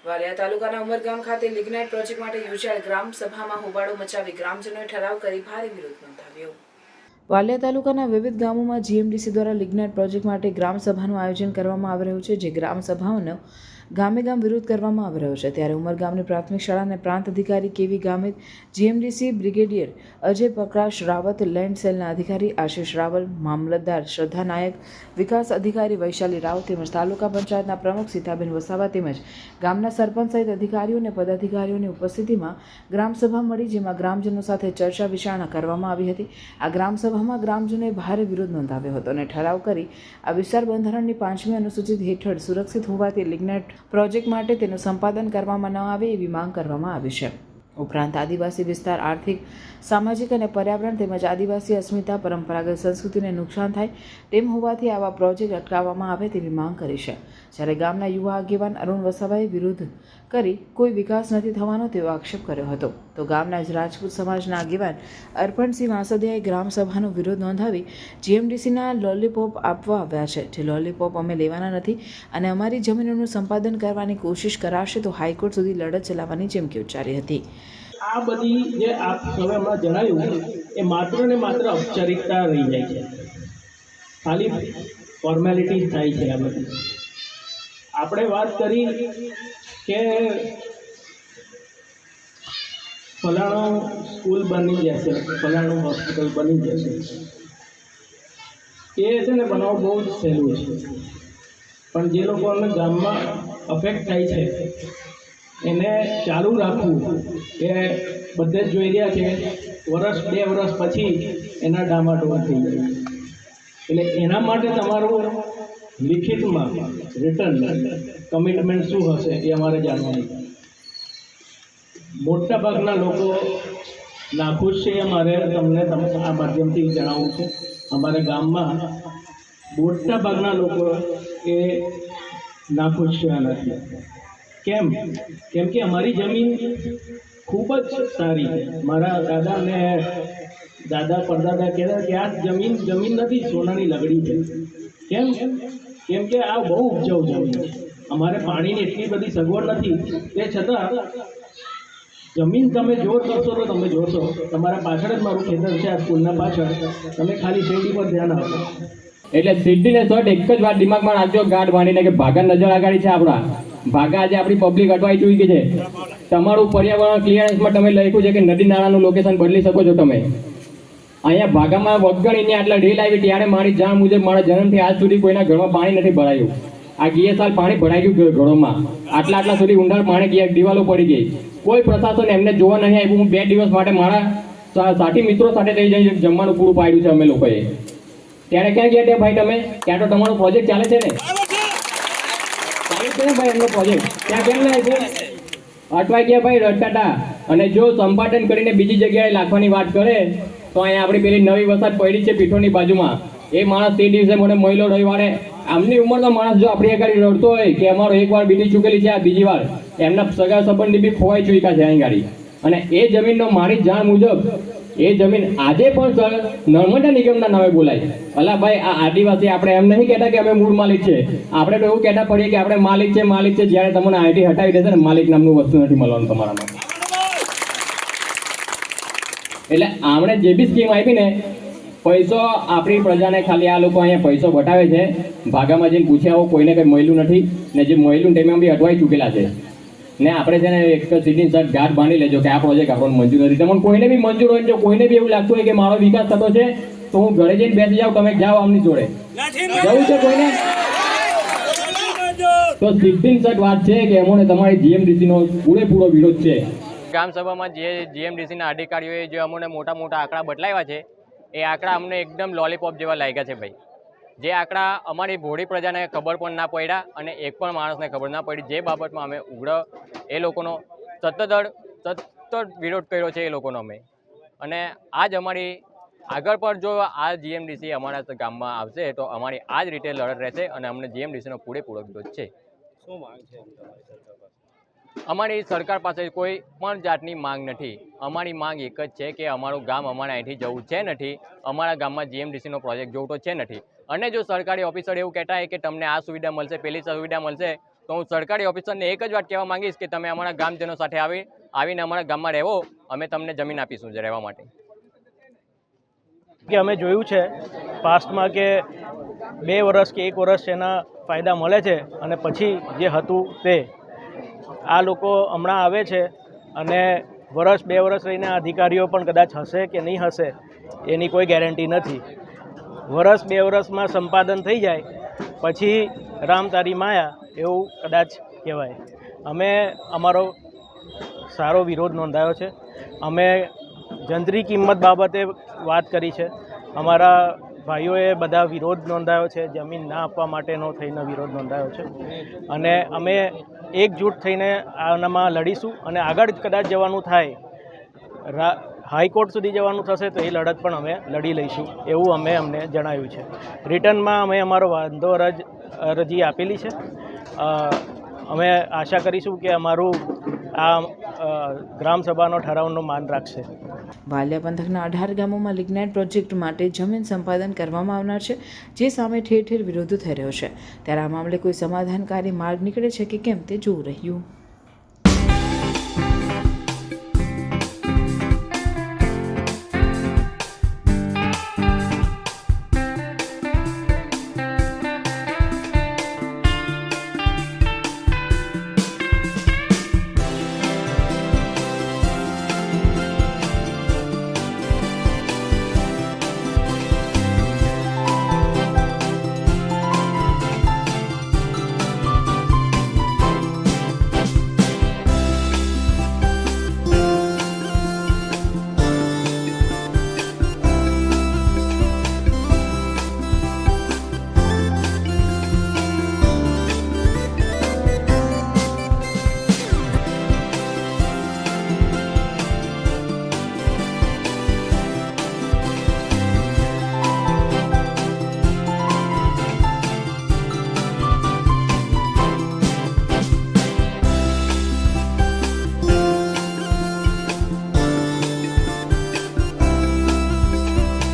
વાલિયા તાલુકાના ઉમરગામ ખાતે lignite project માટે યોજાયેલ ગ્રામ સભામાં હોબાળો મચાવી ગ્રામજનોએ ઠરાવ કરી ભારે વિરોધ નોંધાવ્યો। વાલિયા તાલુકાના વિવિધ ગામોમાં જીએમડીસી દ્વારા લિગ્નાઇટ પ્રોજેક્ટ માટે ગ્રામ સભાનું આયોજન કરવામાં આવી રહ્યું છે, જે ગ્રામ સભાઓનો ગામે ગામ વિરોધ કરવામાં આવી રહ્યો છે। ત્યારે ઉમરગામની પ્રાથમિક શાળાના પ્રાંત અધિકારી કેવી ગામિત, જીએમડીસી બ્રિગેડિયર અજય પ્રકાશ રાવત, લેન્ડ સેલના અધિકારી આશિષ રાવલ, મામલતદાર શ્રદ્ધા નાયક, વિકાસ અધિકારી વૈશાલી રાવ તેમજ તાલુકા પંચાયતના પ્રમુખ સીતાબેન વસાવા તેમજ ગામના સરપંચ સહિત અધિકારીઓ અને પદાધિકારીઓની ઉપસ્થિતિમાં ગ્રામસભા મળી, જેમાં ગ્રામજનો સાથે ચર્ચા વિચારણા કરવામાં આવી હતી। આ ગ્રામસભામાં ગ્રામજનોએ ભારે વિરોધ નોંધાવ્યો હતો અને ઠરાવ કરી આ વિસ્તાર બંધારણની 5મી અનુસૂચિ હેઠળ સુરક્ષિત હોવાથી લિગ્નાઇટ પ્રોજેક્ટ માટે તેનું સંપાદન કરવામાં ન આવે એવી માંગ કરવામાં આવી છે। ઉપરાંત આદિવાસી વિસ્તાર આર્થિક, સામાજિક અને પર્યાવરણ તેમજ આદિવાસી અસ્મિતા, પરંપરાગત સંસ્કૃતિને નુકસાન થાય તેમ હોવાથી આવા પ્રોજેક્ટ અટકાવવામાં આવે તેવી માંગ કરી છે। જ્યારે ગામના યુવા આગેવાન અરુણ વસાવાએ વિરોધ કરી કોઈ વિકાસ નથી થવાનો તેવો આક્ષેપ કર્યો હતો, તો ગામના જ રાજપૂત સમાજના આગેવાન અર્પણસિંહ વાસદિયાએ ગ્રામસભાનો વિરોધ નોંધાવી જીએમડીસીના લોલીપોપ આપવા આવ્યા છે, જે લોલીપોપ અમે લેવાના નથી અને અમારી જમીનોનું સંપાદન કરવાની કોશિશ કરાશે તો હાઈકોર્ટ સુધી લડત ચલાવવાની ચીમકી ઉચ્ચારી હતી। આ બધી જે આપ હવે હમણાં જણાવ્યું એ માત્ર ને માત્ર ઔપચારિકતા રહી જાય છે, ખાલી ફોર્મેલિટી થાય છે। આ બધી આપણે વાત કરી કે ફલાણો સ્કૂલ બની જશે, ફલાણું હોસ્પિટલ બની જશે, એ છે ને બનાવવું બહુ જ સહેલું છે, પણ જે લોકોને ગામમાં અફેક્ટ થાય છે એને ચાલુ રાખવું એ બધે જ જોઈ રહ્યા છે। વર્ષ 2 વર્ષ પછી એના ડામાડોળ થઈ જાય, એટલે એના માટે તમારું લિખિતમાં રિટર્ન કમિટમેન્ટ શું હશે એ અમારે જાણવાનું છે। મોટા ભાગના લોકો નાખુશ છે, અમારે તમને આ માધ્યમથી જણાવવું છે। અમારા ગામમાં મોટા ભાગના લોકો એ નાખુશ છે આનાથી। કેમ કે અમારી જમીન ખૂબ જ સારી છે। મારા દાદા ને દાદા પરદાદા કહેતા કે આ જમીન નથી, સોનાની લગડી છે। કેમ કે આ બહુ ઉપજાઉ જમીન છે, અમારે પાણીની એટલી બધી સગવડ નથી, તે છતાં જમીન તમે જોર કરશો તો તમે જોશો, તમારા પાછળ જ મારું ખેતર છે, આ સ્કૂલના પાછળ, તમે ખાલી શેરડી પર ધ્યાન આપો। એટલે સીધીને શોર્ટ એક જ વાત દિમાગમાં રાખજો, ગાઢ બાંધીને કે ભાગા નજર આગાડી છે આપણા ભાગા। આજે આપણી પબ્લિક અટવાઈ ચૂકી છે। તમારું પર્યાવરણ ક્લિયરન્સમાં તમે લખ્યું છે કે નદી નાળાનું લોકેશન બદલી શકો છો તમે। અહીંયા ભાગામાં વગગણીને આટલા રેલ આવી ત્યારે મારી જાણ મુજબ મારા જન્મથી આજ સુધી કોઈના ઘરમાં પાણી નથી ભરાયું। આ ગયે સાલ પાણી ભરાઈ ગયું ઘરોમાં, આટલા સુધી ઊંડાણ પાણી ગયા, દિવાલો પડી ગઈ, કોઈ પ્રશાસન એમને જોવા નહીં આવ્યું। હું 2 દિવસ માટે મારા સાથી મિત્રો સાથે થઈ જઈને જમવાનું પૂરું પાડ્યું છે અમે લોકોએ। ત્યારે ક્યાં ગયા ત્યાં ભાઈ તમે? ત્યાં તો તમારો પ્રોજેક્ટ ચાલે છે ને, ચાલે છે ને ભાઈ એમનો પ્રોજેક્ટ, ત્યાં કેમ ના આવ્યું? અટવાઈ ગયા ભાઈ રટાટા। અને જો સંપાદન કરીને બીજી જગ્યાએ લાખવાની વાત કરે તો અહીંયા આપણી પેલી નવી વસાહત પડી છે પીઠોની બાજુમાં, એ માણસ તે દિવસે મને મહિલો રવિવારે આમની ઉંમરનો માણસ જો આપણી આગળ રડતો હોય કે અમારો એકવાર બીજી ચૂકેલી છે, આ બીજી વાર એમના સગા સંબંધી બી ખોવાઈ ચૂક્યા છે અહીં ગાડી। અને એ જમીનનો મારી જાણ મુજબ એ જમીન આજે પણ નર્મદા નિગમના નામે બોલાય। અલા ભાઈ, આ આદિવાસી આપણે એમ નહીં કહેતા કે અમે મૂળ માલિક છે, આપણે તો એવું કહેતા પડીએ કે આપણે માલિક છે જ્યારે તમને આઈટી હટાવી દેશે ને માલિક નામનું વસ્તુ નથી મળવાનું તમારામાં। એટલે આમણે જે બી સ્કીમ આપી ને, પૈસો આપણી પ્રજાને ખાલી આ લોકો અહીંયા પૈસો બતાવે છે। ભાગામાં જઈને પૂછ્યા આવો, કોઈને કંઈ મળ્યું નથી, ને જે મળ્યું તેમાં બી અટવાઈ ચૂકેલા છે। ને આપણે છે ને એક સીધી શર્ટ ગાંઠ બાંધી લેજો કે આ પ્રોજેક્ટ આપણને મંજૂર નથી। તમને કોઈને બી મંજૂર હોય, જો કોઈને બી એવું લાગતું હોય કે મારો વિકાસ થતો છે તો હું ઘરે જઈને બેસી જાઉં, તમે જાઓ આમની જોડે, જવું છે કોઈને? તો સીધી શર્ટ વાત છે કે એમોને તમારી જીએમડીસીનો પૂરેપૂરો વિરોધ છે। ગ્રામ સભામાં જે જીએમડીસીના અધિકારીઓએ જે અમને મોટા આંકડા બદલાવ્યા છે, એ આંકડા અમને એકદમ લોલીપોપ જેવા લાગ્યા છે ભાઈ। જે આંકડા અમારી ભોળી પ્રજાને ખબર પણ ના પડ્યા અને એક પણ માણસને ખબર ના પડી, જે બાબતમાં અમે ઉગ્ર એ લોકોનો સતત વિરોધ કર્યો છે એ લોકોનો અમે। અને આજ અમારી આગળ પણ જો આ જીએમડીસી અમારા ગામમાં આવશે તો અમારી આ જ રીતે લડત રહેશે અને અમને જીએમડીસીનો પૂરેપૂરો વિરોધ છે। શું માંગ છે અમારી સરકાર પાસે કોઈ પણ જાતની માંગ નથી। અમારી માંગ એક જ છે કે અમારું ગામ અમારે અહીંથી જવું છે નથી, અમારા ગામમાં જીએમડીસીનો પ્રોજેક્ટ જોવતો છે નથી। અને જો સરકારી ઓફિસર એવું કહેતા હોય કે તમને આ સુવિધા મળશે, પેલી સુવિધા મળશે, તો હું સરકારી ઓફિસરને એક જ વાત કહેવા માંગીશ કે તમે અમારા ગામજનો સાથે આવીને અમારા ગામમાં રહેવો, અમે તમને જમીન આપીશું જે રહેવા માટે. કે અમે જોયું છે પાસ્ટમાં કે 2 વર્ષ કે 1 વર્ષ એના ફાયદા મળે છે અને પછી જે હતું તે આ લોકો હમણાં આવે છે અને વર્ષ 2 વર્ષ રહીને અધિકારીઓ પણ કદાચ હશે કે નહીં હશે એની કોઈ ગેરંટી નથી. વર્ષ 2 વર્ષમાં સંપાદન થઈ જાય પછી રામ તારી માયા એવું કદાચ કહેવાય. અમે અમારો સારો વિરોધ નોંધાયો છે. અમે જંત્રી કિંમત બાબતે વાત કરી છે. અમારા ભાઈઓએ બધા વિરોધ નોંધાયો છે, જમીન ના આપવા માટેનો થઈને વિરોધ નોંધાયો છે અને અમે એકજૂટ થઈને આનામાં લડીશું અને આગળ કદાચ જવાનું થાય, હાઈકોર્ટ સુધી જવાનું થશે તો એ લડત પણ અમે લડી લઈશું એવું અમને જણાવ્યું છે. રિટર્નમાં અમે અમારો વાંધો અરજી આપેલી છે. અમે આશા કરીશું કે અમારું આ ગ્રામસભાનો ઠરાવનો માન રાખશે. વાલિયા પંથકના 18 ગામોમાં લિગ્નાઇટ પ્રોજેક્ટ માટે જમીન સંપાદન કરવામાં આવનાર છે, જે સામે ઠેર ઠેર વિરોધ થઈ રહ્યો છે. ત્યારે આ મામલે કોઈ સમાધાનકારી માર્ગ નીકળે છે કે કેમ તે જોવું રહ્યું.